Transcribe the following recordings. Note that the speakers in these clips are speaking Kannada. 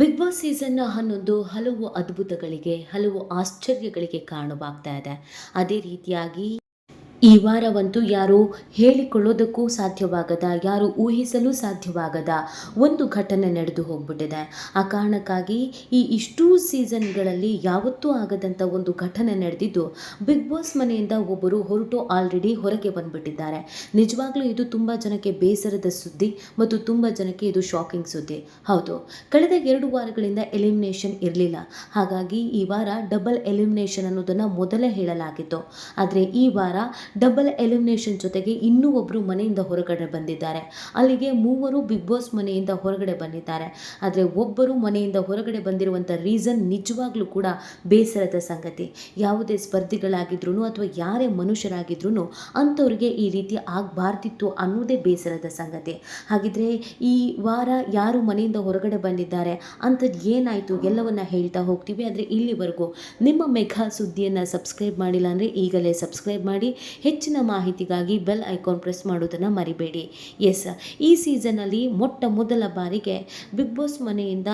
ಬಿಗ್ ಬಾಸ್ ಸೀಸನ್ 11 ಹಲವು ಅದ್ಭುತಗಳಿಗೆ, ಹಲವು ಆಶ್ಚರ್ಯಗಳಿಗೆ ಕಾರಣವಾಗ್ತಾ ಇದೆ. ಅದೇ ರೀತಿಯಾಗಿ ಈ ವಾರವಂತೂ ಯಾರು ಹೇಳಿಕೊಳ್ಳೋದಕ್ಕೂ ಸಾಧ್ಯವಾಗದ, ಯಾರು ಊಹಿಸಲು ಸಾಧ್ಯವಾಗದ ಒಂದು ಘಟನೆ ನಡೆದು ಹೋಗ್ಬಿಟ್ಟಿದೆ. ಆ ಕಾರಣಕ್ಕಾಗಿ ಇಷ್ಟೂ ಸೀಸನ್ಗಳಲ್ಲಿ ಯಾವತ್ತೂ ಆಗದಂಥ ಒಂದು ಘಟನೆ ನಡೆದಿದ್ದು, ಬಿಗ್ ಬಾಸ್ ಮನೆಯಿಂದ ಒಬ್ಬರು ಹೊರಟು ಆಲ್ರೆಡಿ ಹೊರಗೆ ಬಂದ್ಬಿಟ್ಟಿದ್ದಾರೆ. ನಿಜವಾಗ್ಲೂ ಇದು ತುಂಬ ಜನಕ್ಕೆ ಬೇಸರದ ಸುದ್ದಿ ಮತ್ತು ತುಂಬ ಜನಕ್ಕೆ ಇದು ಶಾಕಿಂಗ್ ಸುದ್ದಿ. ಹೌದು, ಕಳೆದ 2 ವಾರಗಳಿಂದ ಎಲಿಮಿನೇಷನ್ ಇರಲಿಲ್ಲ. ಹಾಗಾಗಿ ಈ ವಾರ ಡಬಲ್ ಎಲಿಮಿನೇಷನ್ ಅನ್ನೋದನ್ನು ಮೊದಲೇ ಹೇಳಲಾಗಿತ್ತು. ಆದರೆ ಈ ವಾರ ಡಬಲ್ ಎಲಿಮಿನೇಷನ್ ಜೊತೆಗೆ ಇನ್ನೂ ಒಬ್ಬರು ಮನೆಯಿಂದ ಹೊರಗಡೆ ಬಂದಿದ್ದಾರೆ. ಅಲ್ಲಿಗೆ 3 ಬಿಗ್ ಬಾಸ್ ಮನೆಯಿಂದ ಹೊರಗಡೆ ಬಂದಿದ್ದಾರೆ. ಆದರೆ ಒಬ್ಬರು ಮನೆಯಿಂದ ಹೊರಗಡೆ ಬಂದಿರುವಂಥ ರೀಸನ್ ನಿಜವಾಗ್ಲೂ ಕೂಡ ಬೇಸರದ ಸಂಗತಿ. ಯಾವುದೇ ಸ್ಪರ್ಧಿಗಳಾಗಿದ್ರೂ ಅಥವಾ ಯಾರೇ ಮನುಷ್ಯರಾಗಿದ್ರೂ ಅಂಥವ್ರಿಗೆ ಈ ರೀತಿ ಆಗಬಾರ್ದಿತ್ತು ಅನ್ನೋದೇ ಬೇಸರದ ಸಂಗತಿ. ಹಾಗಿದ್ರೆ ಈ ವಾರ ಯಾರು ಮನೆಯಿಂದ ಹೊರಗಡೆ ಬಂದಿದ್ದಾರೆ ಅಂಥದ್ದು ಏನಾಯಿತು ಎಲ್ಲವನ್ನ ಹೇಳ್ತಾ ಹೋಗ್ತೀವಿ. ಆದರೆ ಇಲ್ಲಿವರೆಗೂ ನಿಮ್ಮ ಮೆಘಾ ಸುದ್ದಿಯನ್ನು ಸಬ್ಸ್ಕ್ರೈಬ್ ಮಾಡಿಲ್ಲ ಅಂದರೆ ಈಗಲೇ ಸಬ್ಸ್ಕ್ರೈಬ್ ಮಾಡಿ. ಹೆಚ್ಚಿನ ಮಾಹಿತಿಗಾಗಿ ಬೆಲ್ ಐಕಾನ್ ಪ್ರೆಸ್ ಮಾಡೋದನ್ನು ಮರಿಬೇಡಿ. ಎಸ್, ಈ ಸೀಸನಲ್ಲಿ ಮೊಟ್ಟ ಮೊದಲ ಬಾರಿಗೆ ಬಿಗ್ ಬಾಸ್ ಮನೆಯಿಂದ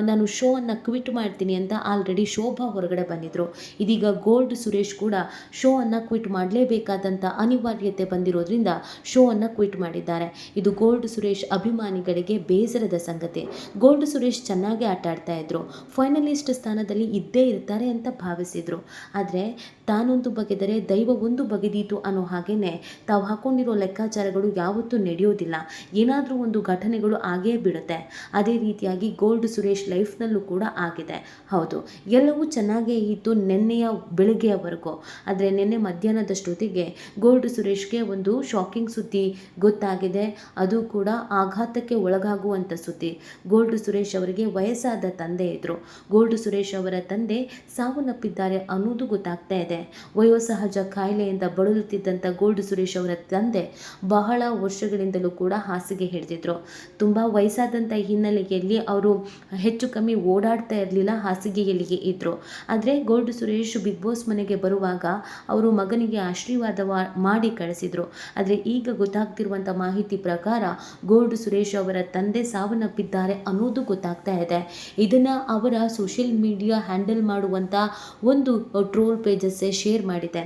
ನಾನು ಶೋ ಅನ್ನು ಕ್ವಿಟ್ ಮಾಡ್ತೀನಿ ಅಂತ ಆಲ್ರೆಡಿ ಶೋಭಾ ಹೊರಗಡೆ ಬಂದಿದ್ರು. ಇದೀಗ ಗೋಲ್ಡ್ ಸುರೇಶ್ ಕೂಡ ಶೋ ಅನ್ನು ಕ್ವಿಟ್ ಮಾಡಲೇಬೇಕಾದಂಥ ಅನಿವಾರ್ಯತೆ ಬಂದಿರೋದ್ರಿಂದ ಶೋ ಅನ್ನು ಕ್ವಿಟ್ ಮಾಡಿದ್ದಾರೆ. ಇದು ಗೋಲ್ಡ್ ಸುರೇಶ್ ಅಭಿಮಾನಿಗಳಿಗೆ ಬೇಸರದ ಸಂಗತಿ. ಗೋಲ್ಡ್ ಸುರೇಶ್ ಚೆನ್ನಾಗಿ ಆಟ ಆಡ್ತಾ ಇದ್ರು, ಫೈನಲಿಸ್ಟ್ ಸ್ಥಾನದಲ್ಲಿ ಇದ್ದೇ ಇರ್ತಾರೆ ಅಂತ ಭಾವಿಸಿದ್ರು. ಆದರೆ ತಾನೊಂದು ಬಗೆದರೆ ದೈವ ಒಂದು ಬಗೆದೀತು ಅನ್ನೋ ಹಾಗೇನೆ ತಾವು ಹಾಕೊಂಡಿರೋ ಲೆಕ್ಕಾಚಾರಗಳು ಯಾವತ್ತೂ ನಡೆಯೋದಿಲ್ಲ. ಏನಾದರೂ ಒಂದು ಘಟನೆಗಳು ಆಗೇ ಬಿಡುತ್ತೆ. ಅದೇ ರೀತಿಯಾಗಿ ಗೋಲ್ಡ್ ಸುರೇಶ್ ಲೈಫ್ನಲ್ಲೂ ಕೂಡ ಆಗಿದೆ. ಹೌದು, ಎಲ್ಲವೂ ಚೆನ್ನಾಗೇ ಇತ್ತು ನಿನ್ನೆಯ ಬೆಳಗ್ಗೆಯವರೆಗೂ. ಆದರೆ ನಿನ್ನೆ ಮಧ್ಯಾಹ್ನದಷ್ಟೊತ್ತಿಗೆ ಗೋಲ್ಡ್ ಸುರೇಶ್ಗೆ ಒಂದು ಶಾಕಿಂಗ್ ಸುದ್ದಿ ಗೊತ್ತಾಗಿದೆ. ಅದು ಕೂಡ ಆಘಾತಕ್ಕೆ ಒಳಗಾಗುವಂಥ ಸುದ್ದಿ. ಗೋಲ್ಡ್ ಸುರೇಶ್ ಅವರಿಗೆ ವಯಸ್ಸಾದ ತಂದೆ ಇದ್ರು. ಗೋಲ್ಡ್ ಸುರೇಶ್ ಅವರ ತಂದೆ ಸಾವನ್ನಪ್ಪಿದ್ದಾರೆ ಅನ್ನೋದು ಗೊತ್ತಾಗ್ತಾ ಇದೆ. ವಯೋಸಹಜ ಕಾಯಿಲೆಯಿಂದ ಬಳಲುತ್ತಿದ್ದಂಥ ಗೋಲ್ಡ್ ಸುರೇಶ್ ಅವರ ತಂದೆ ಬಹಳ ವರ್ಷಗಳಿಂದಲೂ ಕೂಡ ಹಾಸಿಗೆ ಹಿಡಿದಿದ್ರು. ತುಂಬ ವಯಸ್ಸಾದಂಥ ಹಿನ್ನೆಲೆಯಲ್ಲಿ ಅವರು ಹೆಚ್ಚು ಕಮ್ಮಿ ಓಡಾಡ್ತಾ ಇರಲಿಲ್ಲ, ಹಾಸಿಗೆಯಲ್ಲಿಯೇ ಇದ್ದರು. ಆದರೆ ಗೋಲ್ಡ್ ಸುರೇಶ್ ಬಿಗ್ ಬಾಸ್ ಮನೆಗೆ ಬರುವಾಗ ಅವರು ಮಗನಿಗೆ ಆಶೀರ್ವಾದ ಮಾಡಿ ಕಳಿಸಿದರು. ಆದರೆ ಈಗ ಗೊತ್ತಾಗ್ತಿರುವಂಥ ಮಾಹಿತಿ ಪ್ರಕಾರ ಗೋಲ್ಡ್ ಸುರೇಶ್ ಅವರ ತಂದೆ ಸಾವನ್ನಪ್ಪಿದ್ದಾರೆ ಅನ್ನೋದು ಗೊತ್ತಾಗ್ತಾ ಇದೆ. ಇದನ್ನು ಅವರ ಸೋಷಿಯಲ್ ಮೀಡಿಯಾ ಹ್ಯಾಂಡಲ್ ಮಾಡುವಂಥ ಒಂದು ಟ್ರೋಲ್ ಪೇಜಸ್ಸೇ ಶೇರ್ ಮಾಡಿದೆ.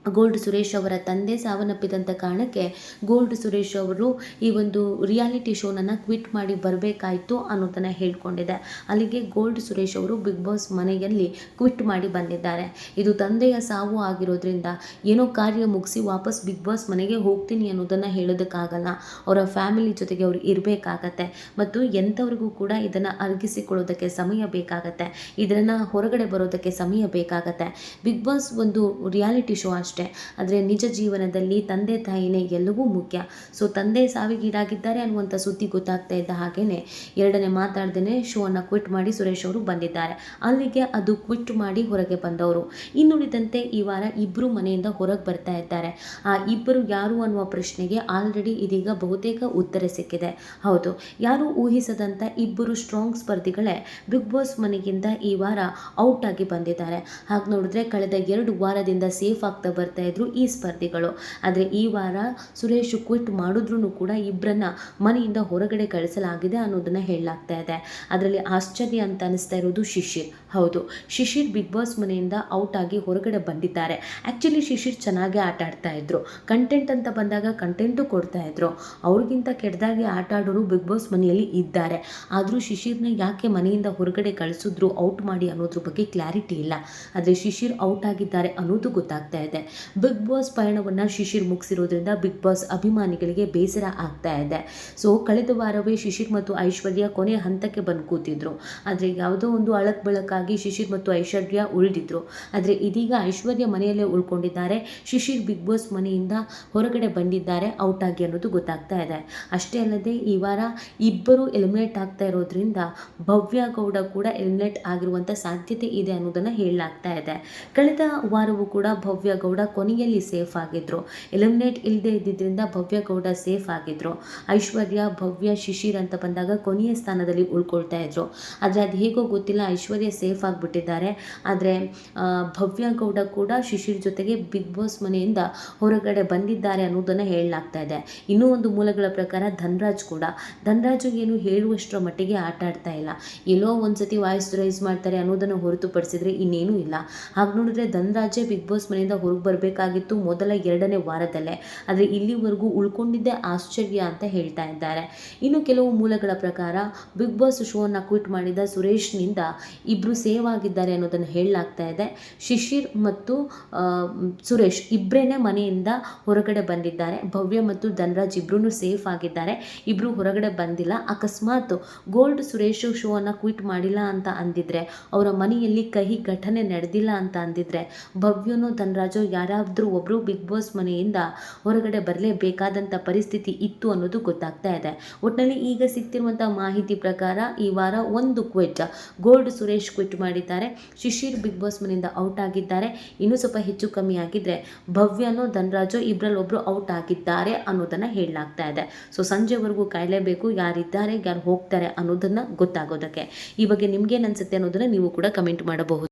ಗೋಲ್ಡ್ ಸುರೇಶ್ ಅವರ ತಂದೆ ಸಾವನ್ನಪ್ಪಿದಂಥ ಕಾರಣಕ್ಕೆ ಗೋಲ್ಡ್ ಸುರೇಶ್ ಅವರು ಈ ಒಂದು ರಿಯಾಲಿಟಿ ಶೋನನ್ನು ಕ್ವಿಟ್ ಮಾಡಿ ಬರಬೇಕಾಯಿತು ಅನ್ನೋದನ್ನು ಹೇಳ್ಕೊಂಡಿದೆ. ಅಲ್ಲಿಗೆ ಗೋಲ್ಡ್ ಸುರೇಶ್ ಅವರು ಬಿಗ್ ಬಾಸ್ ಮನೆಯಲ್ಲಿ ಕ್ವಿಟ್ ಮಾಡಿ ಬಂದಿದ್ದಾರೆ. ಇದು ತಂದೆಯ ಸಾವು ಆಗಿರೋದ್ರಿಂದ ಏನೋ ಕಾರ್ಯ ಮುಗಿಸಿ ವಾಪಸ್ ಬಿಗ್ ಬಾಸ್ ಮನೆಗೆ ಹೋಗ್ತೀನಿ ಅನ್ನೋದನ್ನು ಹೇಳೋದಕ್ಕಾಗಲ್ಲ. ಅವರ ಫ್ಯಾಮಿಲಿ ಜೊತೆಗೆ ಅವರು ಇರಬೇಕಾಗತ್ತೆ ಮತ್ತು ಎಂಥವ್ರಿಗೂ ಕೂಡ ಇದನ್ನು ಅರ್ಗಿಸಿಕೊಳ್ಳೋದಕ್ಕೆ ಸಮಯ ಬೇಕಾಗತ್ತೆ. ಇದನ್ನು ಹೊರಗಡೆ ಬರೋದಕ್ಕೆ ಸಮಯ ಬೇಕಾಗತ್ತೆ. ಬಿಗ್ ಬಾಸ್ ಒಂದು ರಿಯಾಲಿಟಿ ಶೋ ಅಷ್ಟೇ. ಆದರೆ ನಿಜ ಜೀವನದಲ್ಲಿ ತಂದೆ ತಾಯಿನೇ ಎಲ್ಲವೂ ಮುಖ್ಯ. ಸೊ ತಂದೆ ಸಾವಿಗೀಡಾಗಿದ್ದಾರೆ ಅನ್ನುವಂಥ ಸುದ್ದಿ ಗೊತ್ತಾಗ್ತಾ ಇದ್ದ ಹಾಗೇನೆ ಎರಡನೇ ಮಾತಾಡ್ದೇ ಶೋ ಅನ್ನು ಕ್ವಿಟ್ ಮಾಡಿ ಸುರೇಶ್ ಅವರು ಬಂದಿದ್ದಾರೆ. ಅಲ್ಲಿಗೆ ಅದು ಕ್ವಿಟ್ ಮಾಡಿ ಹೊರಗೆ ಬಂದವರು. ಇನ್ನುಳಿದಂತೆ ಈ ವಾರ ಇಬ್ಬರು ಮನೆಯಿಂದ ಹೊರಗೆ ಬರ್ತಾ ಇದ್ದಾರೆ. ಆ ಇಬ್ಬರು ಯಾರು ಅನ್ನುವ ಪ್ರಶ್ನೆಗೆ ಆಲ್ರೆಡಿ ಇದೀಗ ಬಹುತೇಕ ಉತ್ತರ ಸಿಕ್ಕಿದೆ. ಹೌದು, ಯಾರು ಊಹಿಸದಂಥ ಇಬ್ಬರು ಸ್ಟ್ರಾಂಗ್ ಸ್ಪರ್ಧಿಗಳೇ ಬಿಗ್ ಬಾಸ್ ಮನೆಗಿಂದ ಈ ವಾರ ಔಟ್ ಆಗಿ ಬಂದಿದ್ದಾರೆ. ಹಾಗೆ ನೋಡಿದ್ರೆ ಕಳೆದ 2 ವಾರದಿಂದ ಸೇಫ್ ಆಗ್ತಾ ಬರ್ತಾ ಇದ್ರು ಈ ಸ್ಪರ್ಧಿಗಳು. ಆದರೆ ಈ ವಾರ ಸುರೇಶ್ ಕ್ವಿಟ್ ಮಾಡಿದ್ರೂ ಕೂಡ ಇಬ್ಬರನ್ನ ಮನೆಯಿಂದ ಹೊರಗಡೆ ಕಳಿಸಲಾಗಿದೆ ಅನ್ನೋದನ್ನ ಹೇಳಲಾಗ್ತಾ ಇದೆ. ಅದರಲ್ಲಿ ಆಶ್ಚರ್ಯ ಅಂತ ಅನಿಸ್ತಾ ಇರೋದು ಶಿಶಿರ್. ಹೌದು, ಶಿಶಿರ್ ಬಿಗ್ ಬಾಸ್ ಮನೆಯಿಂದ ಔಟ್ ಆಗಿ ಹೊರಗಡೆ ಬಂದಿದ್ದಾರೆ. ಆ್ಯಕ್ಚುಲಿ ಶಿಶಿರ್ ಚೆನ್ನಾಗಿ ಆಟ ಆಡ್ತಾ ಇದ್ರು. ಕಂಟೆಂಟ್ ಅಂತ ಬಂದಾಗ ಕಂಟೆಂಟು ಕೊಡ್ತಾ ಇದ್ರು. ಅವ್ರಿಗಿಂತ ಕೆಟ್ಟದಾಗಿ ಆಟ ಆಡೋರು ಬಿಗ್ ಬಾಸ್ ಮನೆಯಲ್ಲಿ ಇದ್ದಾರೆ. ಆದರೂ ಶಿಶಿರ್ನ ಯಾಕೆ ಮನೆಯಿಂದ ಹೊರಗಡೆ ಕಳಿಸಿದ್ರು ಔಟ್ ಮಾಡಿ ಅನ್ನೋದ್ರ ಬಗ್ಗೆ ಕ್ಲಾರಿಟಿ ಇಲ್ಲ. ಆದರೆ ಶಿಶಿರ್ ಔಟ್ ಆಗಿದ್ದಾರೆ ಅನ್ನೋದು ಗೊತ್ತಾಗ್ತಾ ಇದೆ. ಬಿಗ್ ಬಾಸ್ ಪಯಣವನ್ನು ಶಿಶಿರ್ ಮುಗಿಸಿರೋದ್ರಿಂದ ಬಿಗ್ ಬಾಸ್ ಅಭಿಮಾನಿಗಳಿಗೆ ಬೇಸರ ಆಗ್ತಾ ಇದೆ. ಸೊ ಕಳೆದ ವಾರವೇ ಶಿಶಿರ್ ಮತ್ತು ಐಶ್ವರ್ಯ ಕೊನೆಯ ಹಂತಕ್ಕೆ ಬಂದು ಕೂತಿದ್ರು. ಆದರೆ ಯಾವುದೋ ಒಂದು ಅಳಕ್ ಬೆಳಕಾಗಿ ಶಿಶಿರ್ ಮತ್ತು ಐಶ್ವರ್ಯ ಉಳಿದಿದ್ರು. ಆದರೆ ಇದೀಗ ಐಶ್ವರ್ಯ ಮನೆಯಲ್ಲೇ ಉಳ್ಕೊಂಡಿದ್ದಾರೆ. ಶಿಶಿರ್ ಬಿಗ್ ಬಾಸ್ ಮನೆಯಿಂದ ಹೊರಗಡೆ ಬಂದಿದ್ದಾರೆ ಔಟ್ ಆಗಿ ಅನ್ನೋದು ಗೊತ್ತಾಗ್ತಾ ಇದೆ. ಅಷ್ಟೇ ಅಲ್ಲದೆ ಈ ವಾರ ಇಬ್ಬರು ಎಲಿಮಿನೇಟ್ ಆಗ್ತಾ ಇರೋದ್ರಿಂದ ಭವ್ಯ ಗೌಡ ಕೂಡ ಎಲಿಮಿನೇಟ್ ಆಗಿರುವಂಥ ಸಾಧ್ಯತೆ ಇದೆ ಅನ್ನೋದನ್ನು ಹೇಳಲಾಗ್ತಾ ಇದೆ. ಕಳೆದ ವಾರವೂ ಕೂಡ ಭವ್ಯ ಗೌಡ ಕೊನೆಯಲ್ಲಿ ಸೇಫ್ ಆಗಿದ್ರು. ಎಲಿಮಿನೇಟ್ ಇಲ್ಲದೆ ಇದ್ದಿದ್ದರಿಂದ ಭವ್ಯ ಗೌಡ ಸೇಫ್ ಆಗಿದ್ರು. ಐಶ್ವರ್ಯ, ಭವ್ಯ, ಶಿಶಿರ್ ಅಂತ ಬಂದಾಗ ಕೊನೆಯ ಸ್ಥಾನದಲ್ಲಿ ಉಳ್ಕೊಳ್ತಾ ಇದ್ರು. ಆದರೆ ಅದು ಹೇಗೋ ಗೊತ್ತಿಲ್ಲ, ಐಶ್ವರ್ಯ ಸೇಫ್ ಆಗಿಬಿಟ್ಟಿದ್ದಾರೆ. ಆದರೆ ಭವ್ಯ ಗೌಡ ಕೂಡ ಶಿಶಿರ್ ಜೊತೆಗೆ ಬಿಗ್ ಬಾಸ್ ಮನೆಯಿಂದ ಹೊರಗಡೆ ಬಂದಿದ್ದಾರೆ ಅನ್ನೋದನ್ನು ಹೇಳಲಾಗ್ತಾ ಇದೆ. ಇನ್ನೂ ಒಂದು ಮೂಲಗಳ ಪ್ರಕಾರ ಧನ್ರಾಜು ಏನು ಹೇಳುವಷ್ಟರ ಮಟ್ಟಿಗೆ ಆಟ ಆಡ್ತಾ ಇಲ್ಲ. ಎಲ್ಲೋ ಒಂದ್ಸತಿ ವಾಯ್ಸ್ ರೈಸ್ ಮಾಡ್ತಾರೆ ಅನ್ನೋದನ್ನು ಹೊರತುಪಡಿಸಿದ್ರೆ ಇನ್ನೇನೂ ಇಲ್ಲ. ಹಾಗೆ ನೋಡಿದ್ರೆ ಧನ್ರಾಜೇ ಬಿಗ್ ಬಾಸ್ ಮನೆಯಿಂದ ಹೊರಗೆ ಬರಬೇಕಾಗಿತ್ತು ಮೊದಲ 2ನೇ ವಾರದಲ್ಲೇ. ಆದರೆ ಇಲ್ಲಿವರೆಗೂ ಉಳ್ಕೊಂಡಿದ್ದೇ ಆಶ್ಚರ್ಯ ಅಂತ ಹೇಳ್ತಾ ಇದ್ದಾರೆ. ಇನ್ನು ಕೆಲವು ಮೂಲಗಳ ಪ್ರಕಾರ ಬಿಗ್ ಬಾಸ್ ಶೋವನ್ನು ಕ್ವಿಟ್ ಮಾಡಿದ ಸುರೇಶ್ನಿಂದ ಇಬ್ಬರು ಸೇವ್ ಆಗಿದ್ದಾರೆ ಅನ್ನೋದನ್ನು ಹೇಳಲಾಗ್ತಾ ಇದೆ. ಶಿಶಿರ್ ಮತ್ತು ಸುರೇಶ್ ಇಬ್ಬರೇನೆ ಮನೆಯಿಂದ ಹೊರಗಡೆ ಬಂದಿದ್ದಾರೆ. ಭವ್ಯ ಮತ್ತು ಧನ್ರಾಜ್ ಇಬ್ಬರೂ ಸೇಫ್ ಆಗಿದ್ದಾರೆ. ಇಬ್ಬರು ಹೊರಗಡೆ ಬಂದಿಲ್ಲ. ಅಕಸ್ಮಾತ್ ಗೋಲ್ಡ್ ಸುರೇಶ್ ಶೋವನ್ನು ಕ್ವಿಟ್ ಮಾಡಿಲ್ಲ ಅಂತ ಅಂದಿದ್ರೆ, ಅವರ ಮನೆಯಲ್ಲಿ ಕಹಿ ಘಟನೆ ನಡೆದಿಲ್ಲ ಅಂತ ಅಂದಿದ್ರೆ, ಭವ್ಯನೋ ಧನ್ರಾಜೋ ಯಾರಾದರೂ ಒಬ್ಬರು ಬಿಗ್ ಬಾಸ್ ಮನೆಯಿಂದ ಹೊರಗಡೆ ಬರಲೇಬೇಕಾದಂಥ ಪರಿಸ್ಥಿತಿ ಇತ್ತು ಅನ್ನೋದು ಗೊತ್ತಾಗ್ತಾ ಇದೆ. ಒಟ್ಟಿನಲ್ಲಿ ಈಗ ಸಿಗ್ತಿರುವಂಥ ಮಾಹಿತಿ ಪ್ರಕಾರ ಈ ವಾರ ಒಂದು ಕ್ವಿಟ್, ಗೋಲ್ಡ್ ಸುರೇಶ್ ಕ್ವಿಟ್ ಮಾಡಿದ್ದಾರೆ. ಶಿಶಿರ್ ಬಿಗ್ ಬಾಸ್ ಮನೆಯಿಂದ ಔಟ್ ಆಗಿದ್ದಾರೆ. ಇನ್ನೂ ಸ್ವಲ್ಪ ಹೆಚ್ಚು ಕಮ್ಮಿ ಆಗಿದ್ರೆ ಭವ್ಯನೋ ಧನ್ರಾಜೋ ಇಬ್ಬರಲ್ಲಿ ಒಬ್ಬರು ಔಟ್ ಆಗಿದ್ದಾರೆ ಅನ್ನೋದನ್ನು ಹೇಳಲಾಗ್ತಾ ಇದೆ. ಸೊ ಸಂಜೆವರೆಗೂ ಕಾಯಲೇಬೇಕು ಯಾರಿದ್ದಾರೆ ಯಾರು ಹೋಗ್ತಾರೆ ಅನ್ನೋದನ್ನು ಗೊತ್ತಾಗೋದಕ್ಕೆ. ಈ ಬಗ್ಗೆ ನಿಮ್ಗೇನು ಅನ್ಸುತ್ತೆ ಅನ್ನೋದನ್ನು ನೀವು ಕೂಡ ಕಮೆಂಟ್ ಮಾಡಬಹುದು.